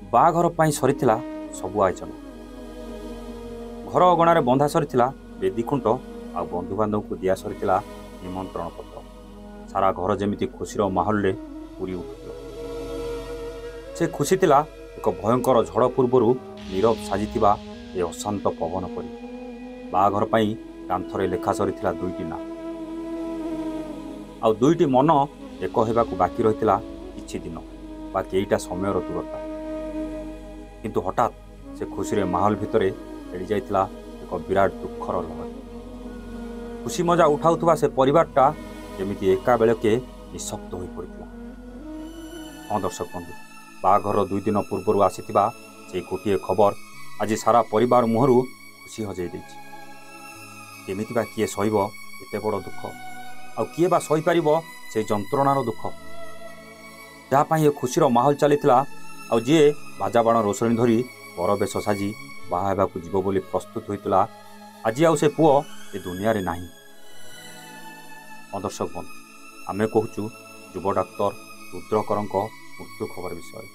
बाघर पाई सरीथिला सबु आयोजन। घर अगणार बंधा सरीथिला बेदी खुंट आ बंधुबांधव को दिया सरीथिला निमंत्रण पत्र। सारा घर जेमिति खुशीर माहौल रे पूरी उठुथिला। से खुशी थिला एक भयंकर झड़ पूर्वर नीरव साजिथिबा ए अशांत पवन परी। बाघर पाई कांथरे लेखा सरीथिला दुईटी ना आ दुईटी मन एक हेबाकु बाकी रहिथिला किछि दिन बा केईटा समयर दूरता। किंतु हठात से खुशी माहौल भितरे खेली जाइथिला एक विराट दुखर लहर। खुशी मजा उठाउथुवा से परिवारटा जेमिति एका बेलके निशब्द होई पड़िथिला। हाँ दर्शक बंधु, बाघर 2 दिन पूर्वर आसीथिबा से गोटे खबर आज सारा परिवार मुहरु खुशी हजई देछि। केमिति बा किए सहिब एते बड़ दुख आ किए बा सही पारिबो से जंत्रणार दुख जहा पाई ए खुशीर माहौल चलीथिला आ जी बाजाबाण रोषणी धरी बर बेश साजी बाहा हेबाकु जीव बोली प्रस्तुत होइतिला आज आउ से पुओ ए दुनिया रे नाही। दर्शक बंधु, आमे कहूचु युव डाक्तर रुद्रकरंक मृत्यु खबर विषय।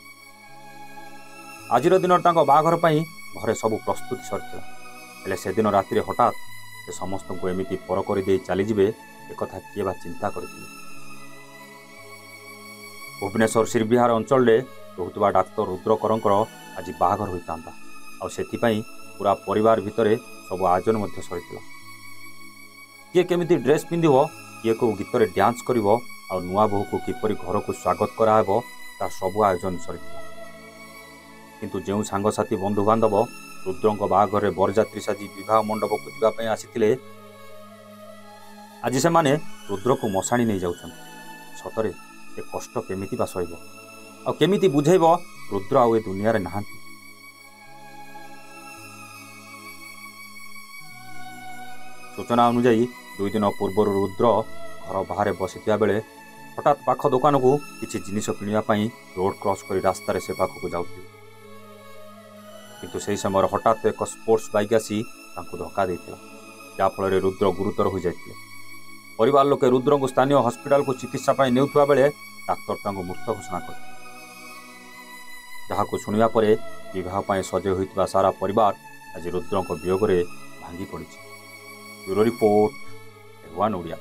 आजिर दिन तांको बाघर पाई घरे सब प्रस्तुति सरीथिला, हेले से दिन राति हठात से समस्त को एमिति पर करि देई चली जिवे एक कथा किए बा चिंता करथिले। भुवनेश्वर श्रीविहार अंचल रे रहुतबा डाक्तर रुद्रकरंकर आज बाघर होइतांता आ सेथिपाई पूरा परिवार भितरे सब आयोजन मध्य सरीथिला। किए केमिति ड्रेस पिंधिबो, किए को गीत रे डांस करिवो आ नुआ बहु को किपरि घर को स्वागत कराहेबो ता सब आयोजन सरीथिला। किंतु जेउ सांगसाथी बंधु बांधव रुद्रंक बाघर बरजात्री साजी विवाह मंडप को जीवा पई आसीथिले, आज से माने रुद्र को मशाणी नहीं जाउछन। सतरे ए कष्ट केमिति बा सहिबो आ केमिति बुझेइबो रुद्र आ ए दुनिया रे नाहांती। सूचना अनुसार 2 दिन पूर्व रुद्र घर बाहर बसिथिया बेले हठात पाख दुकान को किछि जिनिस किनिया पई रोड क्रॉस करी रास्ता रे से पाख को जाउथिले। किंतु सेही समय हठात एक स्पोर्ट्स बाइक आसी तांको धक्का देथिला, जा फल रुद्र गुरुतर हो जाइथिले। परिवार लोके रुद्र को स्थानीय हॉस्पिटल को चिकित्सा पाई नेउथुवा बेले डाक्तर तांको मृत घोषणा करथिले। जहाको सुनिया परे विवाह पाई सजे होइतबा सारा परिवार आज रुद्र को वियोग रे भांगी पड़िछि। Bureau report, one Odia.